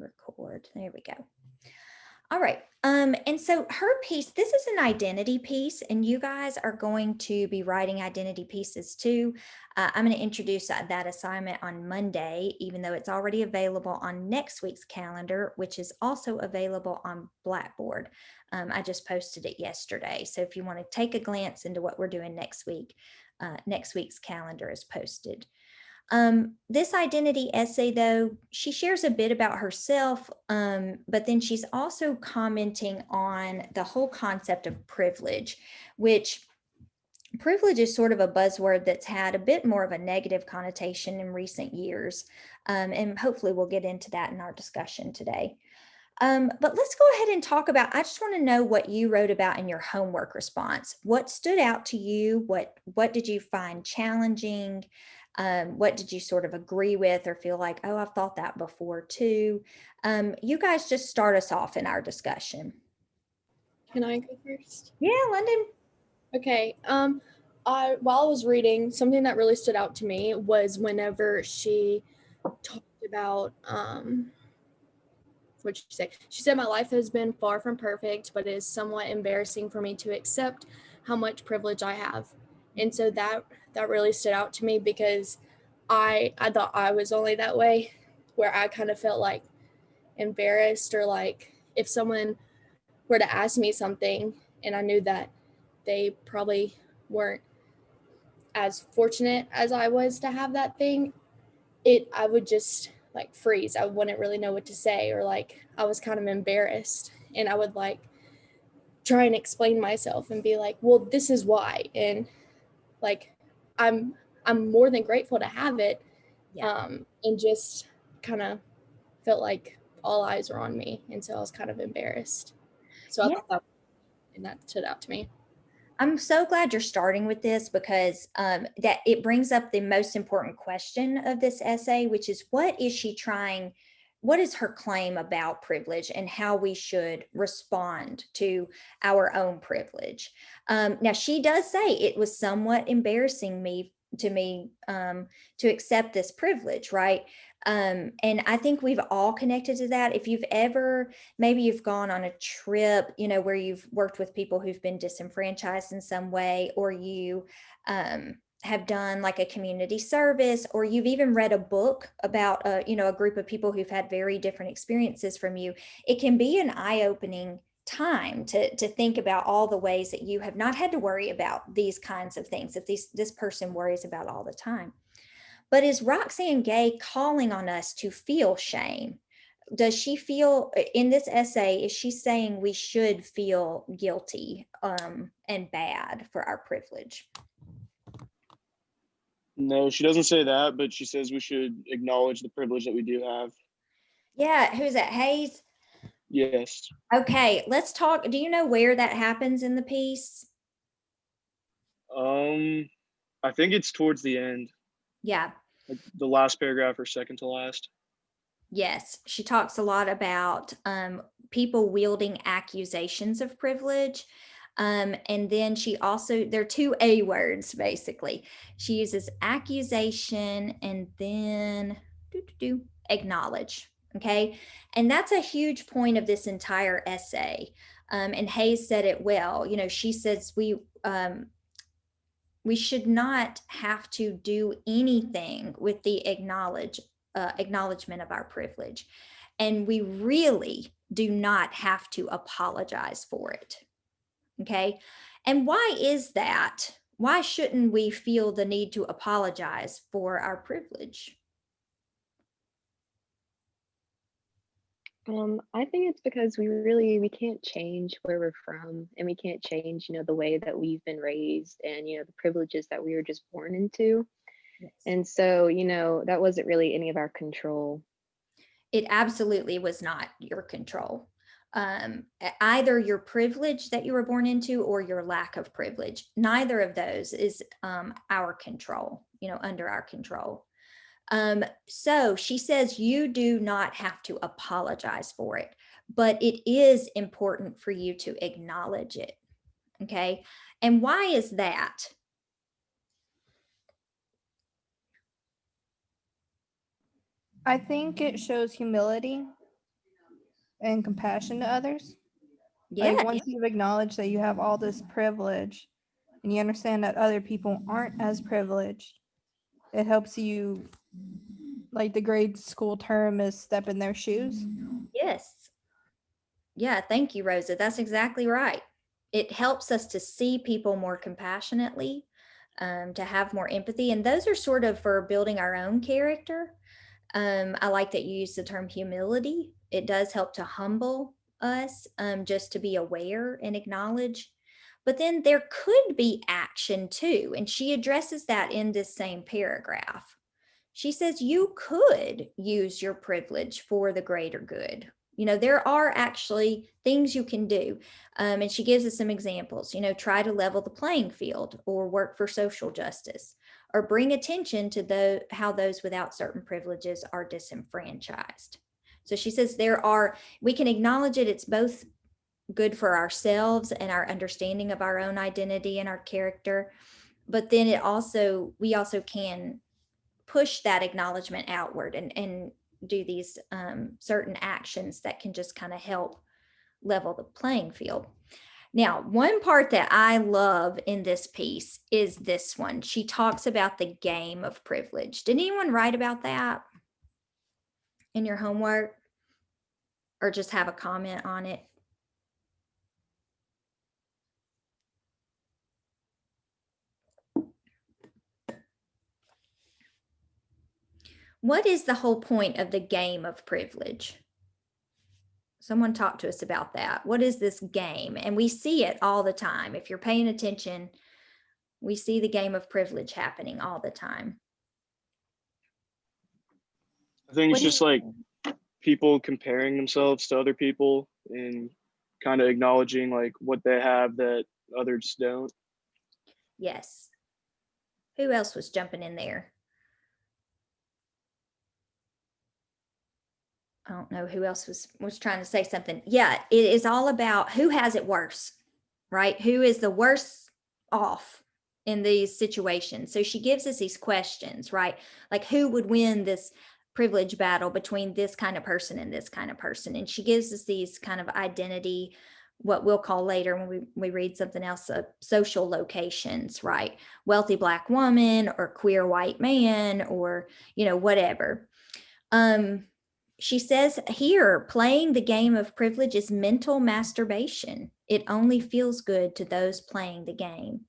record. There we go. All right. And so her piece, this is an identity piece, and you guys are going to be writing identity pieces too. I'm going to introduce that assignment on Monday, even though it's already available on next week's calendar, which is also available on Blackboard. I just posted it yesterday. So if you want to take a glance into what we're doing next week's calendar is posted. This identity essay, though, she shares a bit about herself, but then she's also commenting on the whole concept of privilege, which privilege is sort of a buzzword that's had a bit more of a negative connotation in recent years. And hopefully we'll get into that in our discussion today. But let's go ahead and talk about, I just want to know what you wrote about in your homework response. What stood out to you? What did you find challenging? What did you sort of agree with or feel like, oh, I've thought that before too? You guys just start us off in our discussion. Can I go first? Yeah, London. Okay. While I was reading, something that really stood out to me was whenever she talked about what did she say? She said, "My life has been far from perfect, but it is somewhat embarrassing for me to accept how much privilege I have." And so that really stood out to me because I thought I was only that way, where I kind of felt like embarrassed, or like if someone were to ask me something and I knew that they probably weren't as fortunate as I was to have that thing, I would just like freeze. I wouldn't really know what to say, or like I was kind of embarrassed, and I would like try and explain myself and be like, well, this is why. And like I'm more than grateful to have it. Yeah. And just kind of felt like all eyes were on me, and so I was kind of embarrassed. So I Yeah. thought that stood out to me. I'm so glad you're starting with this because that it brings up the most important question of this essay, which is what is she trying? What is her claim about privilege and how we should respond to our own privilege? Now, she does say it was somewhat embarrassing to me to accept this privilege, right? And I think we've all connected to that. If you've ever, maybe you've gone on a trip, where you've worked with people who've been disenfranchised in some way, or you have done like a community service, or you've even read a book about a group of people who've had very different experiences from you. It can be an eye-opening time to think about all the ways that you have not had to worry about these kinds of things that this person worries about all the time. But is Roxane Gay calling on us to feel shame? Does she feel in this essay, is she saying we should feel guilty and bad for our privilege? No, she doesn't say that, but she says we should acknowledge the privilege that we do have. Yeah, who's that? Hayes? Yes. Okay, let's talk. Do you know where that happens in the piece? I think it's towards the end. Yeah. Like the last paragraph or second to last. Yes, she talks a lot about people wielding accusations of privilege. And then she also, there are two A words, basically. She uses accusation and then acknowledge. Okay. And that's a huge point of this entire essay. And Hayes said it well. She says we should not have to do anything with the acknowledgement of our privilege. And we really do not have to apologize for it. Okay. And why is that? Why shouldn't we feel the need to apologize for our privilege? I think it's because we can't change where we're from, and we can't change, the way that we've been raised, and the privileges that we were just born into. Yes. And so, that wasn't really any of our control. It absolutely was not your control. Either your privilege that you were born into or your lack of privilege. Neither of those is our control, under our control. So she says you do not have to apologize for it, but it is important for you to acknowledge it. Okay. And why is that? I think it shows humility. and compassion to others. Like Yeah, once you've acknowledged that you have all this privilege and you understand that other people aren't as privileged, it helps you, like the grade school term is step in their shoes. yes. Yeah, thank you, Rosa. That's exactly right. It helps us to see people more compassionately, to have more empathy. And those are sort of for building our own character. I like that you use the term humility. It does help to humble us, just to be aware and acknowledge. But then there could be action too. And she addresses that in this same paragraph. She says you could use your privilege for the greater good. There are actually things you can do. And she gives us some examples. Try to level the playing field or work for social justice or bring attention to how those without certain privileges are disenfranchised. So she says we can acknowledge it. It's both good for ourselves and our understanding of our own identity and our character. But then we also can push that acknowledgement outward and do these certain actions that can just kind of help level the playing field. Now, one part that I love in this piece is this one. She talks about the game of privilege. Did anyone write about that in your homework or just have a comment on it? What is the whole point of the game of privilege? Someone talk to us about that. What is this game? And we see it all the time. If you're paying attention, we see the game of privilege happening all the time. I think What it's do just like people comparing themselves to other people and kind of acknowledging like what they have that others don't. Yes. Who else was jumping in there? I don't know who else was trying to say something. Yeah, it is all about who has it worse, right? Who is the worst off in these situations? So she gives us these questions, right? Like who would win this privilege battle between this kind of person and this kind of person? And she gives us these kind of identity, what we'll call later when we read something else, social locations, right? Wealthy Black woman or queer white man or, whatever. She says here, playing the game of privilege is mental masturbation. It only feels good to those playing the game.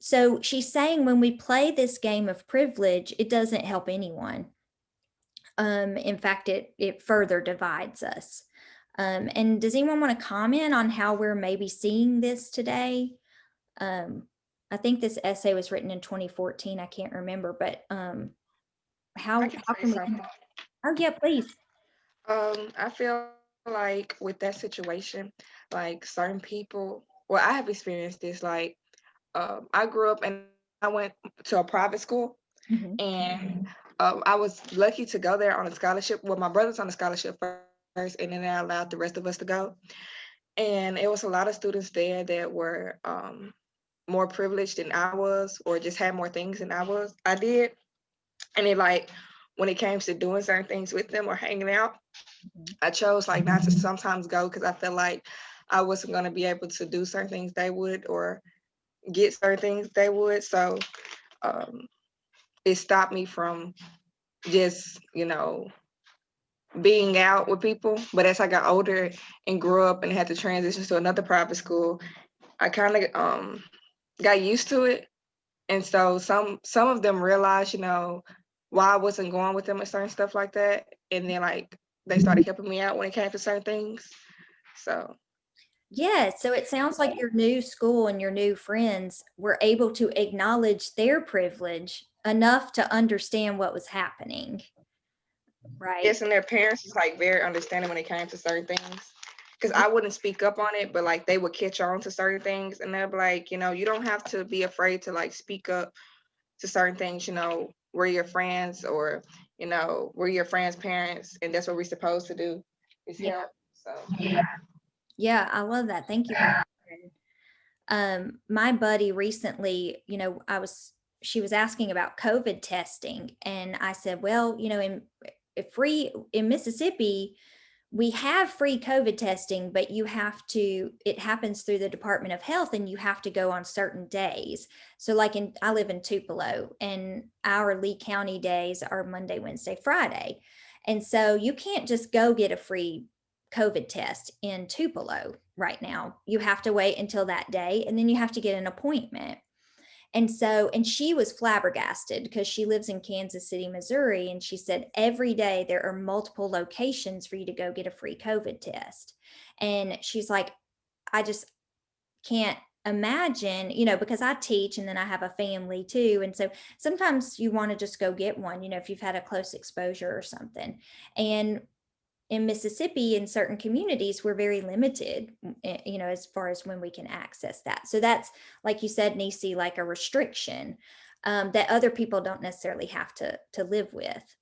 So she's saying when we play this game of privilege, it doesn't help anyone. In fact, it further divides us. And does anyone want to comment on how we're maybe seeing this today? I think this essay was written in 2014. I can't remember, but how I can say can we? something. Oh yeah, please. I feel like with that situation, like certain people, well, I have experienced this. Like, I grew up and I went to a private school, Mhm. and I was lucky to go there on a scholarship. Well, my brother's on a scholarship first, and then they allowed the rest of us to go. And it was a lot of students there that were more privileged than I was, or just had more things than I did. And it like when it came to doing certain things with them or hanging out, Mhm. I chose like not to sometimes go because I felt like I wasn't going to be able to do certain things they would or get certain things they would. So um, it stopped me from just, being out with people. But as I got older and grew up and had to transition to another private school, I kind of got used to it. And so some of them realized, why I wasn't going with them and certain stuff like that. And then like they started helping me out when it came to certain things. So Yeah, so it sounds like your new school and your new friends were able to acknowledge their privilege enough to understand what was happening, right? yes, and their parents is like very understanding when it came to certain things. Because I wouldn't speak up on it, but like they would catch on to certain things and they're like, you don't have to be afraid to like speak up to certain things, we're your friends or, we're your friends' parents, and that's what we're supposed to do is Yeah, help. So yeah, I love that. Thank you for sharing. My buddy recently, she was asking about COVID testing, and I said, well, in Mississippi, we have free COVID testing, but it happens through the Department of Health and you have to go on certain days. So like I live in Tupelo and our Lee County days are Monday, Wednesday, Friday. And so you can't just go get a free COVID test in Tupelo right now. You have to wait until that day and then you have to get an appointment. And she was flabbergasted because she lives in Kansas City, Missouri. And she said, every day there are multiple locations for you to go get a free COVID test. And she's like, I just can't imagine, because I teach and then I have a family too. And so sometimes you want to just go get one, if you've had a close exposure or something. And in Mississippi, in certain communities, we're very limited, as far as when we can access that. So that's, like you said, Nisi, like a restriction that other people don't necessarily have to live with.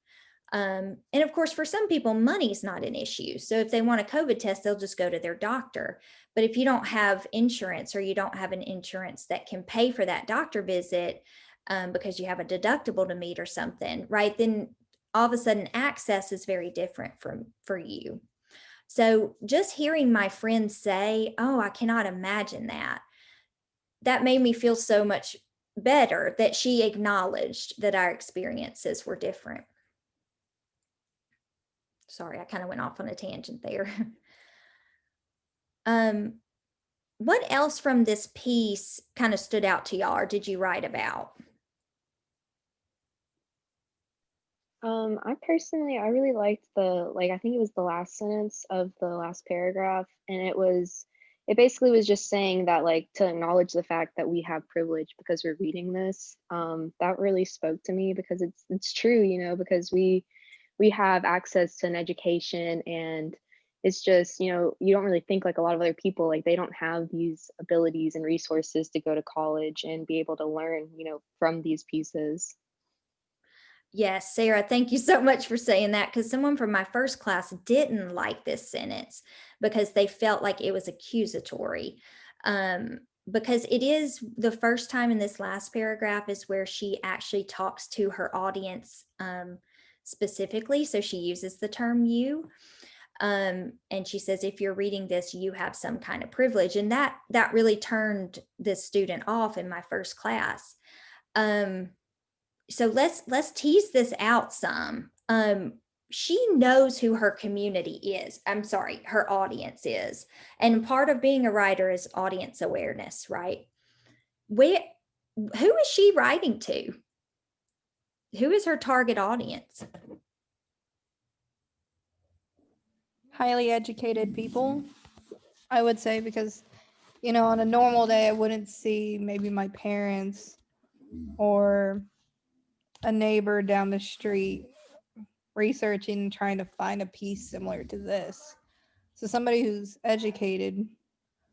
And of course, for some people, money's not an issue. So if they want a COVID test, they'll just go to their doctor. But if you don't have insurance or you don't have an insurance that can pay for that doctor visit because you have a deductible to meet or something, right, then all of a sudden access is very different for you. So just hearing my friends say, oh, I cannot imagine that made me feel so much better that she acknowledged that our experiences were different. Sorry, I kind of went off on a tangent there. What else from this piece kind of stood out to y'all or did you write about? I really liked I think it was the last sentence of the last paragraph, and it basically was just saying that, to acknowledge the fact that we have privilege because we're reading this. That really spoke to me because it's true, because we have access to an education, and it's just, you don't really think like a lot of other people, like they don't have these abilities and resources to go to college and be able to learn, from these pieces. Yes, Sarah, thank you so much for saying that, because someone from my first class didn't like this sentence because they felt like it was accusatory. Because it is the first time in this last paragraph is where she actually talks to her audience specifically. So she uses the term you. And she says, if you're reading this, you have some kind of privilege. And that really turned this student off in my first class. So let's tease this out some. She knows who her community is. I'm sorry, her audience is. And part of being a writer is audience awareness, right? Who is she writing to? Who is her target audience? Highly educated people, I would say, because, on a normal day, I wouldn't see maybe my parents or a neighbor down the street researching and trying to find a piece similar to this. So somebody who's educated,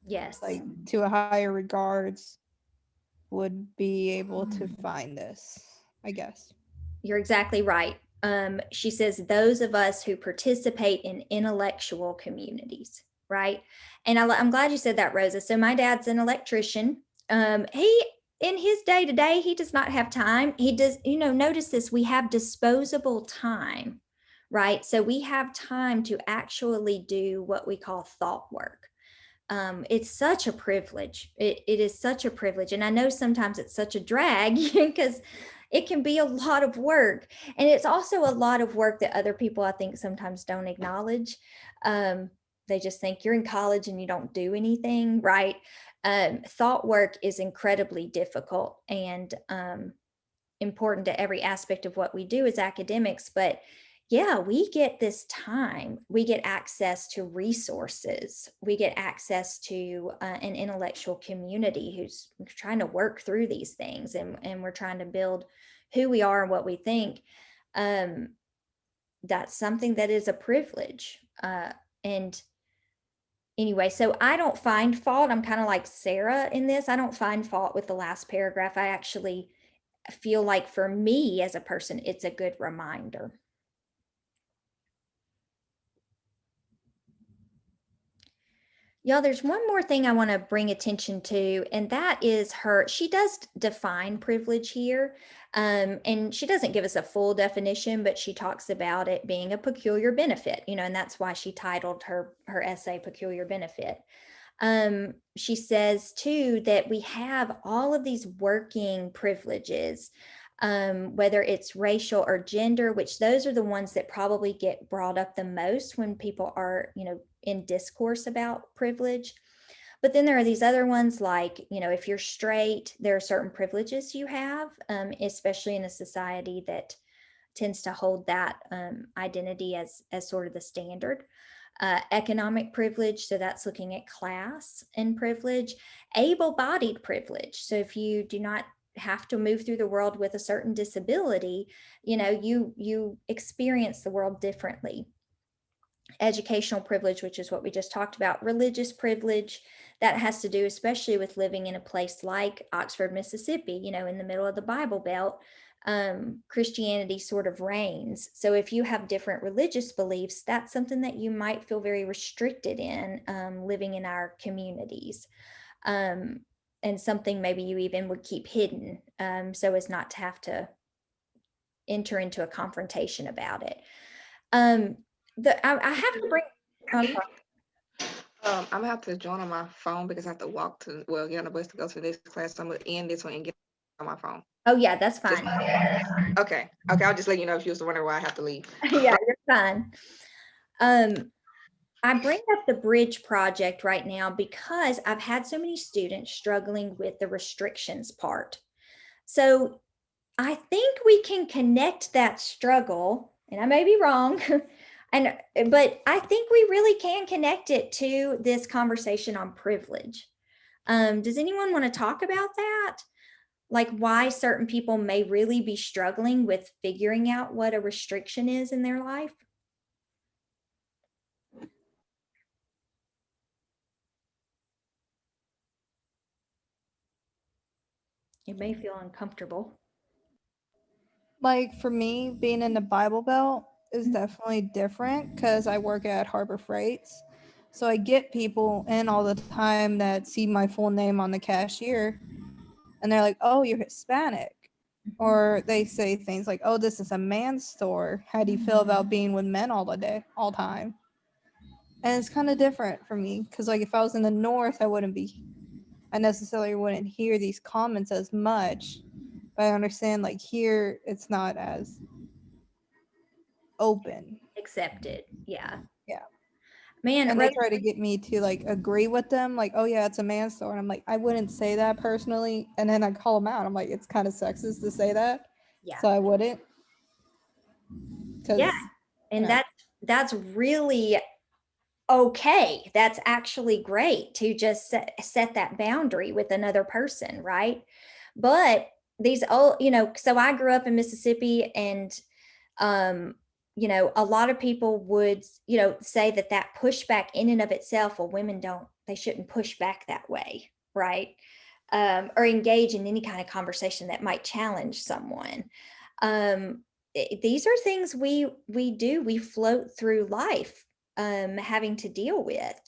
Yes. To a higher regards, would be able to find this, I guess. You're exactly right. She says those of us who participate in intellectual communities, right? And I'm glad you said that, Rosa. So my dad's an electrician. He in his day to day, he does not have time. He does, notice this, we have disposable time, right? So we have time to actually do what we call thought work. It's such a privilege. It is such a privilege. And I know sometimes it's such a drag because it can be a lot of work. And it's also a lot of work that other people, I think, sometimes don't acknowledge. They just think you're in college and you don't do anything, right? Thought work is incredibly difficult and important to every aspect of what we do as academics. But yeah, we get this time, we get access to resources, we get access to an intellectual community who's trying to work through these things, and we're trying to build who we are and what we think. That's something that is a privilege. And anyway, so I don't find fault. I'm kind of like Sarah in this. I don't find fault with the last paragraph. I actually feel like for me as a person, it's a good reminder. Y'all, there's one more thing I want to bring attention to, and that is she does define privilege here. And she doesn't give us a full definition, but she talks about it being a peculiar benefit, and that's why she titled her essay Peculiar Benefit. She says too that we have all of these working privileges, whether it's racial or gender, which those are the ones that probably get brought up the most when people are, in discourse about privilege. But then there are these other ones like, if you're straight, there are certain privileges you have, especially in a society that tends to hold that identity as sort of the standard. Economic privilege, so that's looking at class and privilege. Able-bodied privilege, so if you do not have to move through the world with a certain disability, you experience the world differently. Educational privilege, which is what we just talked about. Religious privilege, that has to do especially with living in a place like Oxford, Mississippi, in the middle of the Bible Belt. Christianity sort of reigns. So if you have different religious beliefs, that's something that you might feel very restricted in, living in our communities. And something maybe you even would keep hidden, so as not to have to enter into a confrontation about it. I have to bring. I'm sorry. I'm gonna have to join on my phone because I have to get on the bus to go to this class. So I'm gonna end this one and get on my phone. Oh yeah, that's fine. Okay. I'll just let you know if you was wondering why I have to leave. Yeah, you're fine. I bring up the bridge project right now because I've had so many students struggling with the restrictions part. So I think we can connect that struggle, and I may be wrong, but I think we really can connect it to this conversation on privilege. Does anyone want to talk about that? Like why certain people may really be struggling with figuring out what a restriction is in their life? It may feel uncomfortable. Like for me, being in the Bible Belt is definitely different because I work at Harbor Freights. So I get people in all the time that see my full name on the cashier and they're like, oh, you're Hispanic. Or they say things like, oh, this is a man's store. How do you feel about being with men all time? And it's kind of different for me because like if I was in the North, I necessarily wouldn't hear these comments as much. But I understand like here it's not as open. Accepted. Yeah. Yeah. Man, And they try to get me to like agree with them, like, oh yeah, it's a man's store. And I'm like, I wouldn't say that personally. And then I call them out. I'm like, it's kind of sexist to say that. Yeah. So I wouldn't. Yeah. And that's really okay. That's actually great to just set that boundary with another person, right? But these old, so I grew up in Mississippi, and a lot of people would, say that pushback in and of itself, well, they shouldn't push back that way, right? Or engage in any kind of conversation that might challenge someone. These are things we float through life, having to deal with.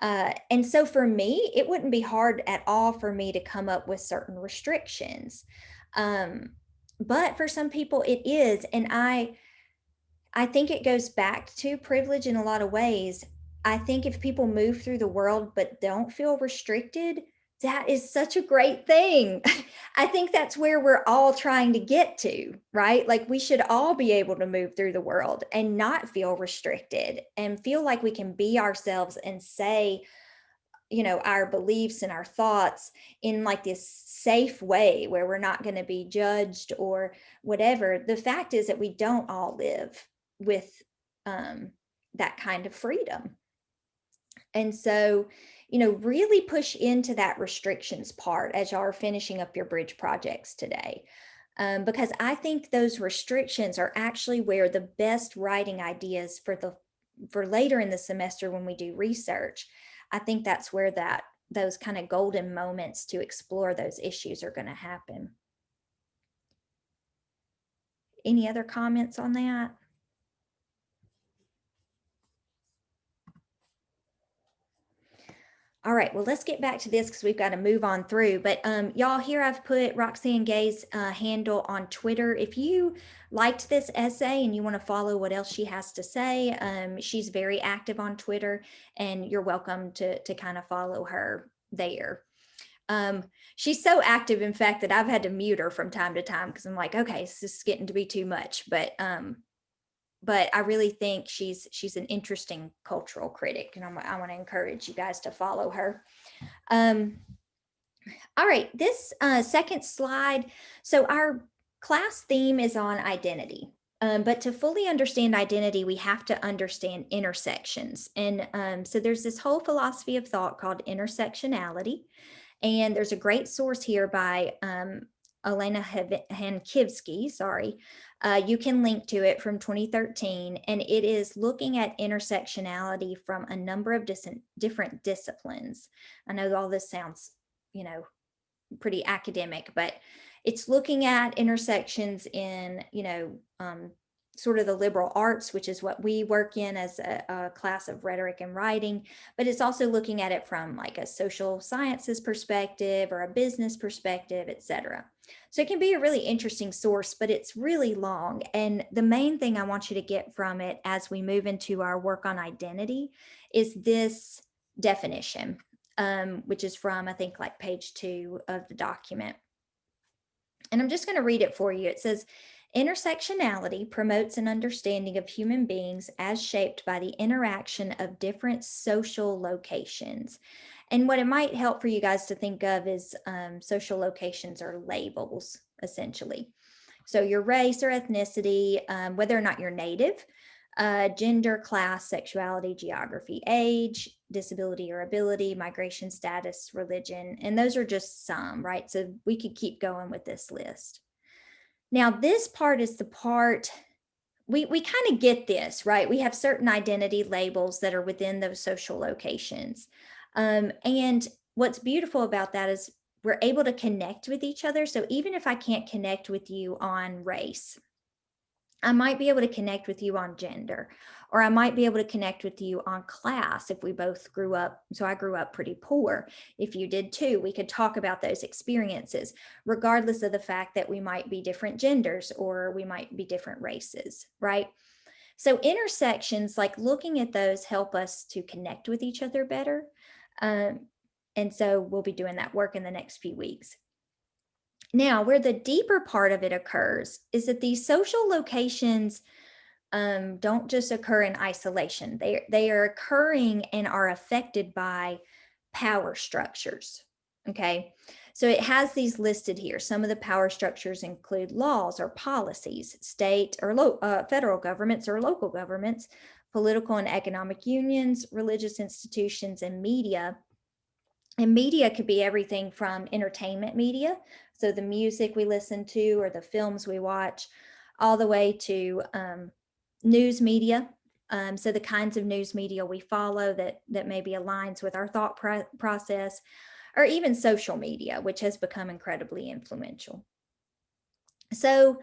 And so for me, it wouldn't be hard at all for me to come up with certain restrictions. But for some people it is. And I think it goes back to privilege in a lot of ways. I think if people move through the world but don't feel restricted, that is such a great thing. I think that's where we're all trying to get to, right? Like we should all be able to move through the world and not feel restricted and feel like we can be ourselves and say, our beliefs and our thoughts in like this safe way where we're not going to be judged or whatever. The fact is that we don't all live with that kind of freedom. And so, really push into that restrictions part as y'all are finishing up your bridge projects today. Because I think those restrictions are actually where the best writing ideas for later in the semester when we do research, I think that's where those kind of golden moments to explore those issues are going to happen. Any other comments on that? All right, well, let's get back to this because we've got to move on through. But y'all, here I've put Roxanne Gay's handle on Twitter. If you liked this essay and you want to follow what else she has to say, she's very active on Twitter, and you're welcome to kind of follow her there. She's so active, in fact, that I've had to mute her from time to time because I'm like, okay, this is getting to be too much. But I really think she's an interesting cultural critic, and I want to encourage you guys to follow her. All right, this second slide. So our class theme is on identity. But to fully understand identity, we have to understand intersections. And so there's this whole philosophy of thought called intersectionality. And there's a great source here by Elena Hankivsky, sorry. You can link to it from 2013, and it is looking at intersectionality from a number of different disciplines. I know all this sounds, pretty academic, but it's looking at intersections in, sort of the liberal arts, which is what we work in as a class of rhetoric and writing, but it's also looking at it from like a social sciences perspective or a business perspective, etc. So it can be a really interesting source, but it's really long. And the main thing I want you to get from it as we move into our work on identity is this definition, which is from, I think, like page 2 of the document. And I'm just going to read it for you. It says, intersectionality promotes an understanding of human beings as shaped by the interaction of different social locations. And what it might help for you guys to think of is social locations are labels, essentially. So your race or ethnicity, whether or not you're native, gender, class, sexuality, geography, age, disability or ability, migration status, religion, and those are just some, right? So we could keep going with this list. Now, this part is the part we kind of get this, right? We have certain identity labels that are within those social locations. And what's beautiful about that is we're able to connect with each other. So even if I can't connect with you on race, I might be able to connect with you on gender, or I might be able to connect with you on class if we both grew up. So I grew up pretty poor. If you did too, we could talk about those experiences, regardless of the fact that we might be different genders or we might be different races, right? So intersections, like looking at those, help us to connect with each other better. And so we'll be doing that work in the next few weeks. Now, where the deeper part of it occurs is that these social locations don't just occur in isolation. They are occurring and are affected by power structures. Okay, so it has these listed here. Some of the power structures include laws or policies, state or federal governments or local governments, political and economic unions, religious institutions, and media. And media could be everything from entertainment media, so the music we listen to or the films we watch, all the way to news media. So the kinds of news media we follow that maybe aligns with our thought process, or even social media, which has become incredibly influential. So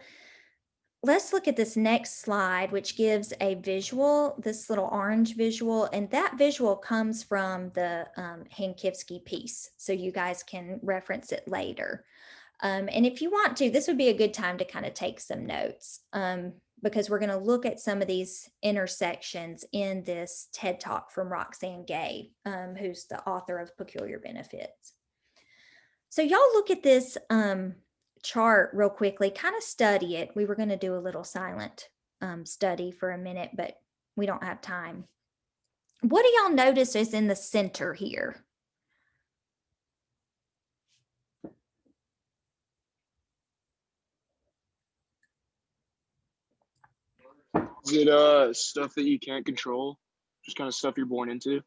let's look at this next slide, which gives a visual, this little orange visual, and that visual comes from the Hankivsky piece, so you guys can reference it later. And if you want to, this would be a good time to kind of take some notes, because we're going to look at some of these intersections in this TED Talk from Roxanne Gay, who's the author of Peculiar Benefits. So y'all look at this chart real quickly, kind of study it. We were going to do a little silent study for a minute, but we don't have time. What do y'all notice is in the center here? Is it stuff that you can't control? Just kind of stuff you're born into?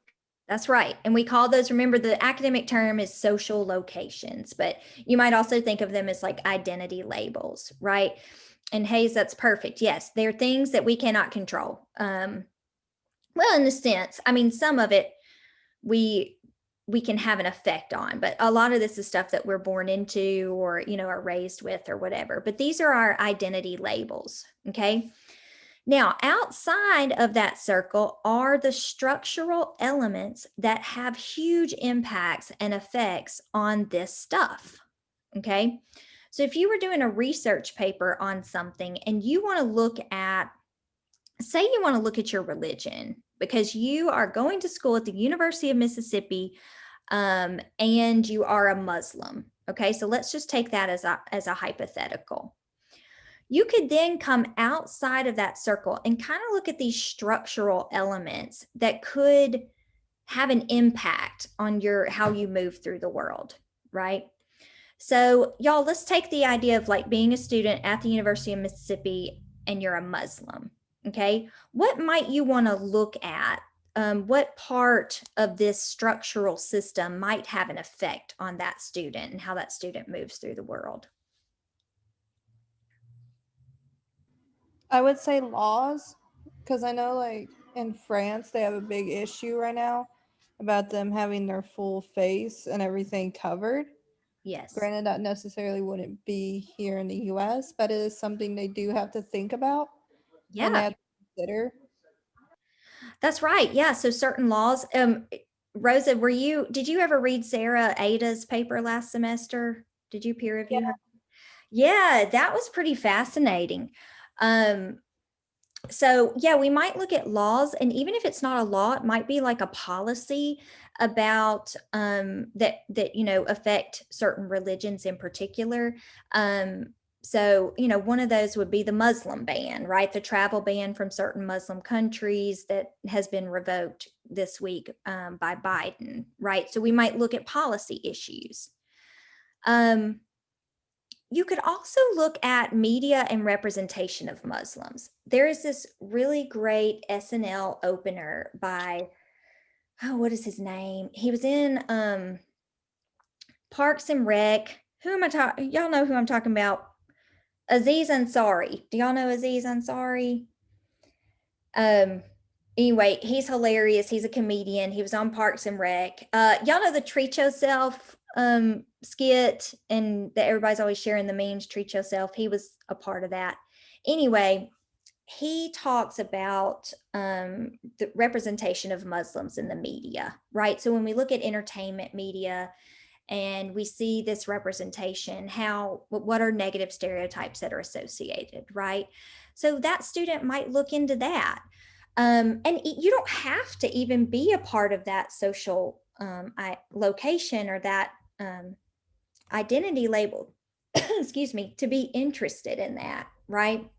That's right. And we call those, remember, the academic term is social locations, but you might also think of them as like identity labels, right? And Hayes, that's perfect. Yes, they're things that we cannot control. Well, in a sense, I mean, some of it we can have an effect on, but a lot of this is stuff that we're born into or, are raised with or whatever. But these are our identity labels, okay? Now, outside of that circle are the structural elements that have huge impacts and effects on this stuff. Okay. So if you were doing a research paper on something and you want to look at, say you want to look at your religion because you are going to school at the University of Mississippi and you are a Muslim. Okay, so let's just take that as a hypothetical. You could then come outside of that circle and kind of look at these structural elements that could have an impact on how you move through the world, right? So y'all, let's take the idea of like being a student at the University of Mississippi and you're a Muslim, okay? What might you want to look at? What part of this structural system might have an effect on that student and how that student moves through the world? I would say laws, because I know like in France they have a big issue right now about them having their full face and everything covered. Yes. Granted, that necessarily wouldn't be here in the US, but it is something they do have to think about. And they Yeah, have to consider. that's right. Yeah, so certain laws. Rosa, did you ever read Sarah Ada's paper last semester? Did you peer review her? Yeah, that was pretty fascinating. So yeah, we might look at laws, and even if it's not a law, it might be like a policy about that affect certain religions in particular. So one of those would be the Muslim ban, right? The travel ban from certain Muslim countries that has been revoked this week by Biden, right? So we might look at policy issues. You could also look at media and representation of Muslims. There is this really great SNL opener by, what is his name? He was in Parks and Rec. Who am I talking? Y'all know who I'm talking about. Aziz Ansari. Do y'all know Aziz Ansari? Anyway, he's hilarious. He's a comedian. He was on Parks and Rec. Y'all know the Treat Yourself skit, and that everybody's always sharing the memes. Treat Yourself. He was a part of that. Anyway, he talks about the representation of Muslims in the media, right? So when we look at entertainment media and we see this representation, what are negative stereotypes that are associated, right? So that student might look into that. And you don't have to even be a part of that social location or that identity label, excuse me, to be interested in that, right?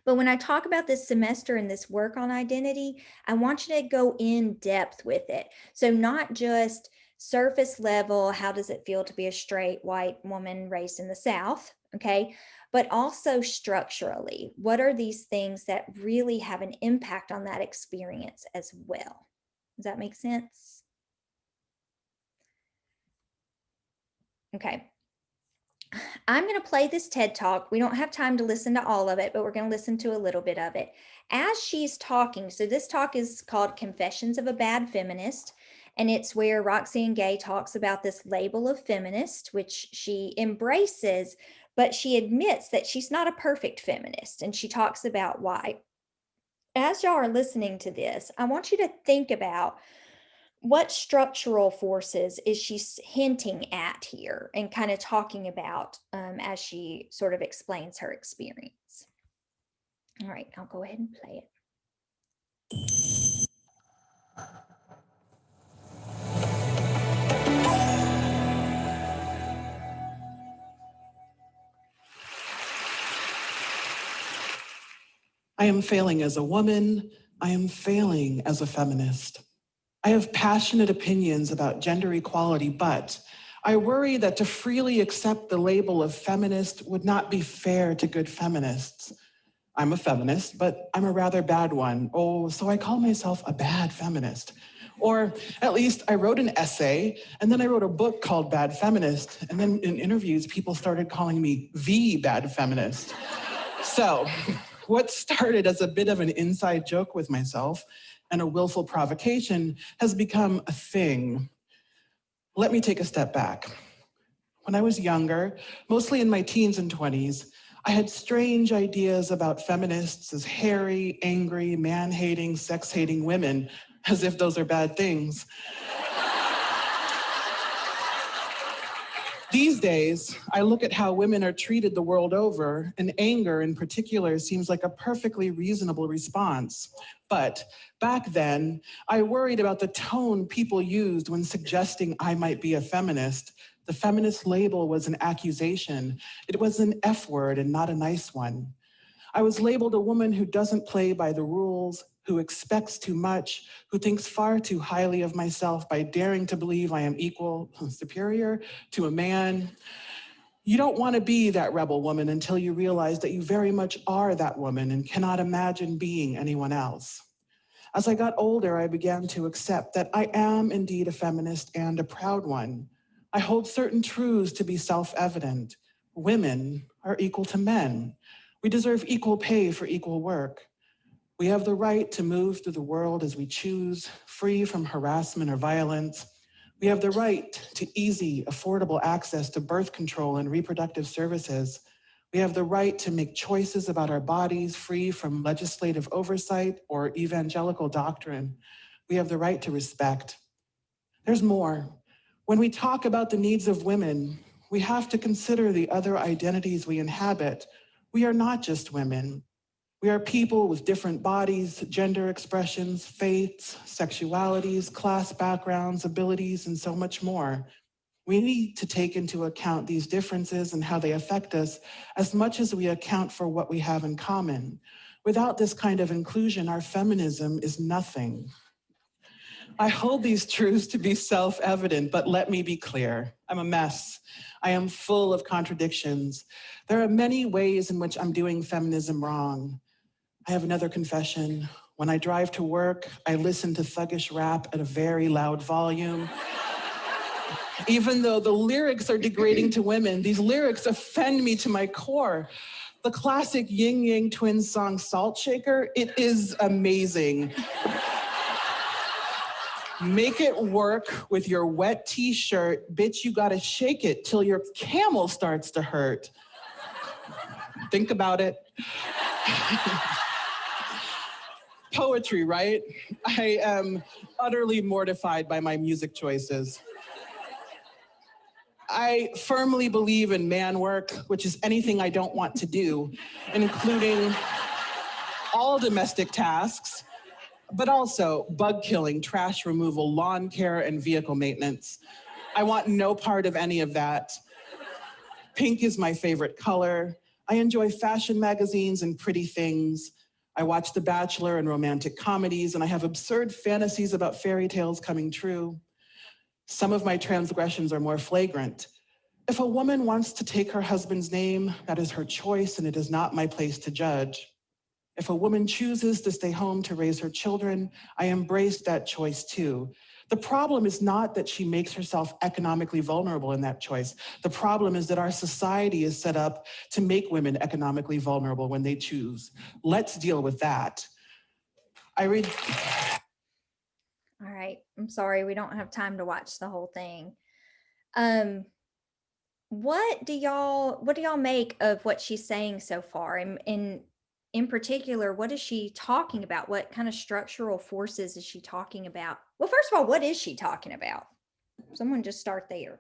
But when I talk about this semester and this work on identity, I want you to go in depth with it. So not just surface level, how does it feel to be a straight white woman raised in the South, okay? But also structurally, what are these things that really have an impact on that experience as well? Does that make sense? Okay. I'm going to play this TED Talk. We don't have time to listen to all of it, but we're going to listen to a little bit of it. As she's talking, so this talk is called Confessions of a Bad Feminist, and it's where Roxane Gay talks about this label of feminist, which she embraces, but she admits that she's not a perfect feminist, and she talks about why. As y'all are listening to this, I want you to think about what structural forces is she hinting at here and kind of talking about as she sort of explains her experience. All right, I'll go ahead and play it. I am failing as a woman. I am failing as a feminist. I have passionate opinions about gender equality, but I worry that to freely accept the label of feminist would not be fair to good feminists. I'm a feminist, but I'm a rather bad one. Oh, so I call myself a bad feminist. Or at least I wrote an essay, and then I wrote a book called Bad Feminist, and then in interviews, people started calling me the bad feminist. So what started as a bit of an inside joke with myself and a willful provocation has become a thing. Let me take a step back. When I was younger, mostly in my teens and 20s, I had strange ideas about feminists as hairy, angry, man-hating, sex-hating women, as if those are bad things. These days, I look at how women are treated the world over, and anger in particular seems like a perfectly reasonable response. But back then, I worried about the tone people used when suggesting I might be a feminist. The feminist label was an accusation. It was an F word and not a nice one. I was labeled a woman who doesn't play by the rules, who expects too much, who thinks far too highly of myself by daring to believe I am equal, superior to a man. You don't want to be that rebel woman until you realize that you very much are that woman and cannot imagine being anyone else. As I got older, I began to accept that I am indeed a feminist and a proud one. I hold certain truths to be self-evident. Women are equal to men. We deserve equal pay for equal work. We have the right to move through the world as we choose, free from harassment or violence. We have the right to easy, affordable access to birth control and reproductive services. We have the right to make choices about our bodies free from legislative oversight or evangelical doctrine. We have the right to respect. There's more. When we talk about the needs of women, we have to consider the other identities we inhabit. We are not just women. We are people with different bodies, gender expressions, faiths, sexualities, class backgrounds, abilities, and so much more. We need to take into account these differences and how they affect us as much as we account for what we have in common. Without this kind of inclusion, our feminism is nothing. I hold these truths to be self-evident, but let me be clear. I'm a mess. I am full of contradictions. There are many ways in which I'm doing feminism wrong. I have another confession. When I drive to work, I listen to thuggish rap at a very loud volume. Even though the lyrics are degrading to women, these lyrics offend me to my core. The classic Ying Yang Twins song, Salt Shaker, it is amazing. Make it work with your wet t-shirt. Bitch, you gotta shake it till your camel starts to hurt. Think about it. Poetry, right? I am utterly mortified by my music choices. I firmly believe in man work, which is anything I don't want to do, including all domestic tasks, but also bug killing, trash removal, lawn care, and vehicle maintenance. I want no part of any of that. Pink is my favorite color. I enjoy fashion magazines and pretty things. I watch The Bachelor and romantic comedies, and I have absurd fantasies about fairy tales coming true. Some of my transgressions are more flagrant. If a woman wants to take her husband's name, that is her choice, and it is not my place to judge. If a woman chooses to stay home to raise her children, I embrace that choice too. The problem is not that she makes herself economically vulnerable in that choice. The problem is that our society is set up to make women economically vulnerable when they choose. Let's deal with that. All right, I'm sorry, we don't have time to watch the whole thing. What do y'all make of what she's saying so far? And in particular, what is she talking about? What kind of structural forces is she talking about? Well, first of all, what is she talking about? Someone just start there.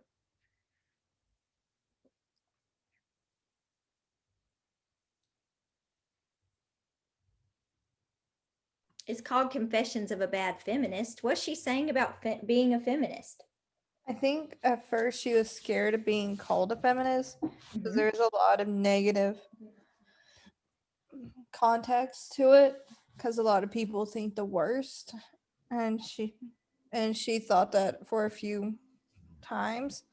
It's called Confessions of a Bad Feminist. What's she saying about being a feminist? I think at first she was scared of being called a feminist because Mhm. there's a lot of negative context to it because a lot of people think the worst, and she thought that for a few times,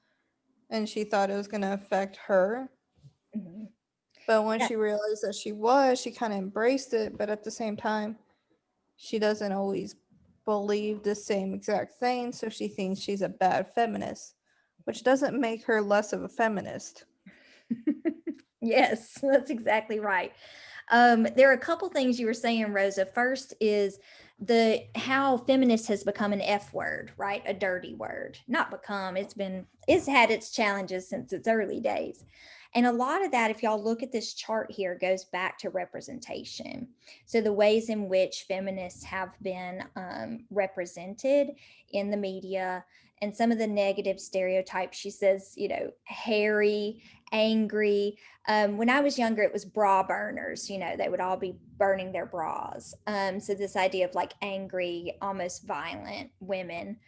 and she thought it was going to affect her. Mhm. But when Yeah. she realized that she kind of embraced it, but at the same time she doesn't always believe the same exact thing, so she thinks she's a bad feminist, which doesn't make her less of a feminist. Yes, that's exactly right. There are a couple things you were saying, Rosa. First is how feminist has become an F word, right? A dirty word. Not become, it's had its challenges since its early days. And a lot of that, if y'all look at this chart here, goes back to representation. So the ways in which feminists have been represented in the media, and some of the negative stereotypes. She says, hairy, angry. When I was younger, it was bra burners. They would all be burning their bras. So this idea of like angry, almost violent women.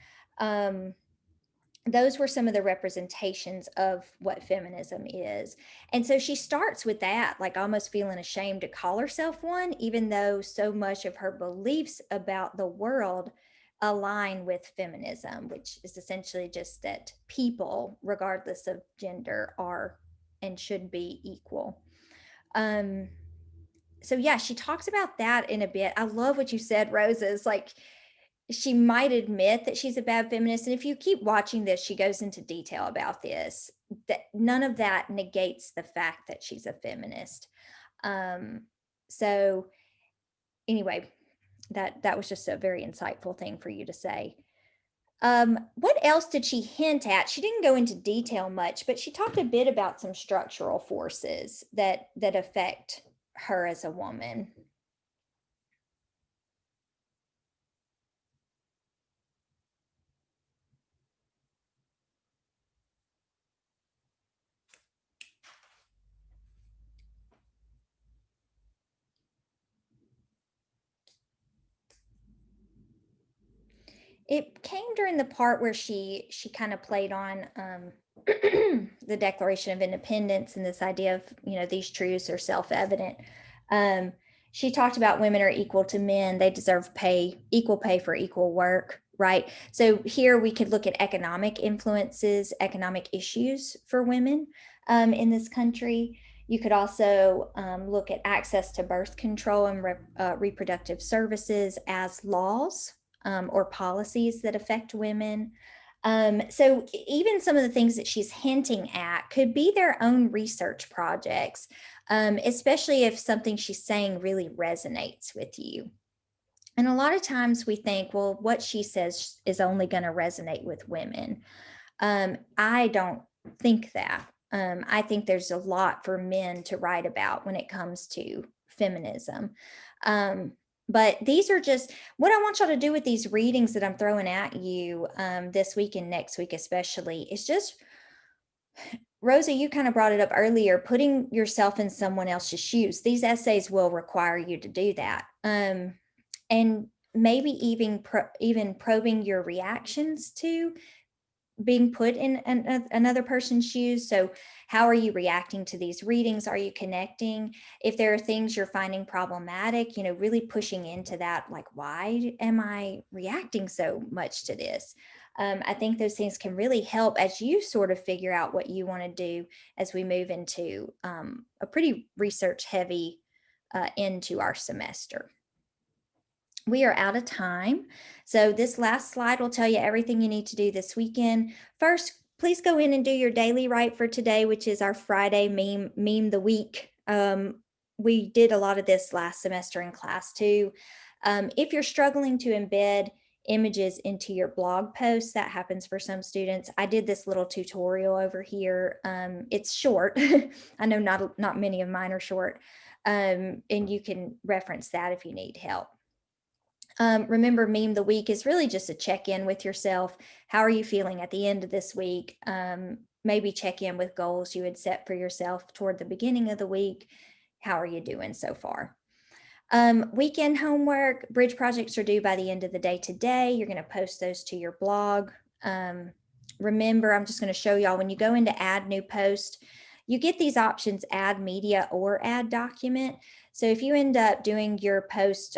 Those were some of the representations of what feminism is. And so she starts with that, like almost feeling ashamed to call herself one, even though so much of her beliefs about the world align with feminism, which is essentially just that people, regardless of gender, are and should be equal. So yeah, she talks about that in a bit. I love what you said, Rosa, is like, she might admit that she's a bad feminist. And if you keep watching this, she goes into detail about this, that none of that negates the fact that she's a feminist. So anyway, that was just a very insightful thing for you to say. What else did she hint at? She didn't go into detail much, but she talked a bit about some structural forces that affect her as a woman. It came during the part where she kind of played on the Declaration of Independence and this idea of, these truths are self-evident. She talked about women are equal to men. They deserve equal pay for equal work, right? So here we could look at economic influences, economic issues for women in this country. You could also look at access to birth control and reproductive services as laws or policies that affect women. So even some of the things that she's hinting at could be their own research projects, especially if something she's saying really resonates with you. And a lot of times we think, well, what she says is only going to resonate with women. I don't think that. I think there's a lot for men to write about when it comes to feminism. But these are just what I want y'all to do with these readings that I'm throwing at you this week and next week, especially, is just, Rosa, you kind of brought it up earlier, putting yourself in someone else's shoes. These essays will require you to do that. And maybe even probing your reactions to being put in another person's shoes. So how are you reacting to these readings? Are you connecting? If there are things you're finding problematic, really pushing into that, like, why am I reacting so much to this? I think those things can really help as you sort of figure out what you want to do as we move into a pretty research heavy into our semester. We are out of time. So this last slide will tell you everything you need to do this weekend. First, please go in and do your daily write for today, which is our Friday meme the week. We did a lot of this last semester in class too. If you're struggling to embed images into your blog posts, that happens for some students. I did this little tutorial over here. It's short. I know not many of mine are short. And you can reference that if you need help. Remember, meme the week is really just a check-in with yourself. How are you feeling at the end of this week? Maybe check in with goals you had set for yourself toward the beginning of the week. How are you doing so far? Weekend homework, bridge projects are due by the end of the day today. You're going to post those to your blog. Remember, I'm just going to show y'all when you go into add new post, you get these options, add media or add document. So if you end up doing your post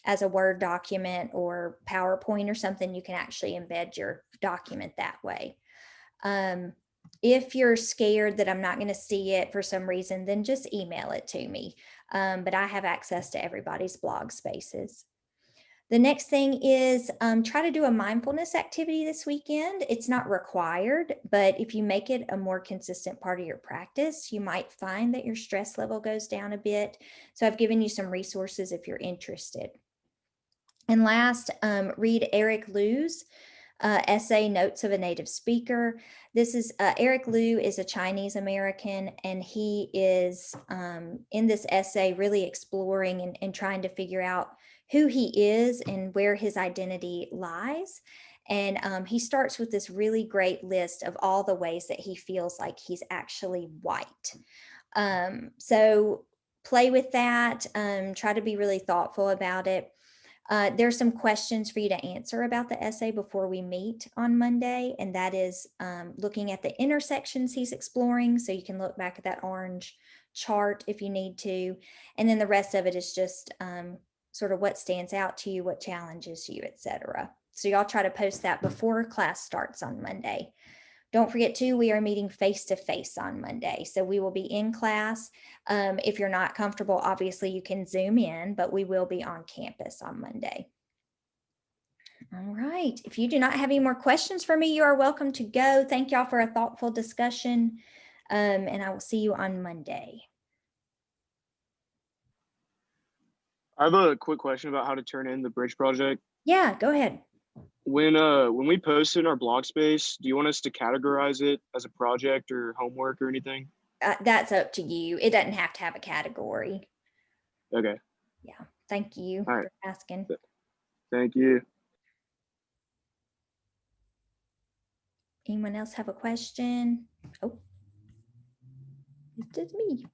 as a Word document or PowerPoint or something, you can actually embed your document that way. If you're scared that I'm not going to see it for some reason, then just email it to me. But I have access to everybody's blog spaces. The next thing is try to do a mindfulness activity this weekend. It's not required, but if you make it a more consistent part of your practice, you might find that your stress level goes down a bit. So I've given you some resources if you're interested. And last, read Eric Liu's essay, Notes of a Native Speaker. This is Eric Liu is a Chinese American, and he is in this essay really exploring and trying to figure out who he is and where his identity lies. And he starts with this really great list of all the ways that he feels like he's actually white. So play with that, try to be really thoughtful about it. There's some questions for you to answer about the essay before we meet on Monday, and that is looking at the intersections he's exploring. So you can look back at that orange chart if you need to. And then the rest of it is just sort of what stands out to you, what challenges you, etc. So y'all try to post that before class starts on Monday. Don't forget too, we are meeting face-to-face on Monday. So we will be in class. If you're not comfortable, obviously you can Zoom in, but we will be on campus on Monday. All right. If you do not have any more questions for me, you are welcome to go. Thank y'all for a thoughtful discussion. And I will see you on Monday. I have a quick question about how to turn in the bridge project. Yeah, go ahead. When we post it in our blog space, do you want us to categorize it as a project or homework or anything? That's up to you. It doesn't have to have a category. Okay. Yeah. Thank you All right. for asking. Thank you. Anyone else have a question? Oh, it's just me.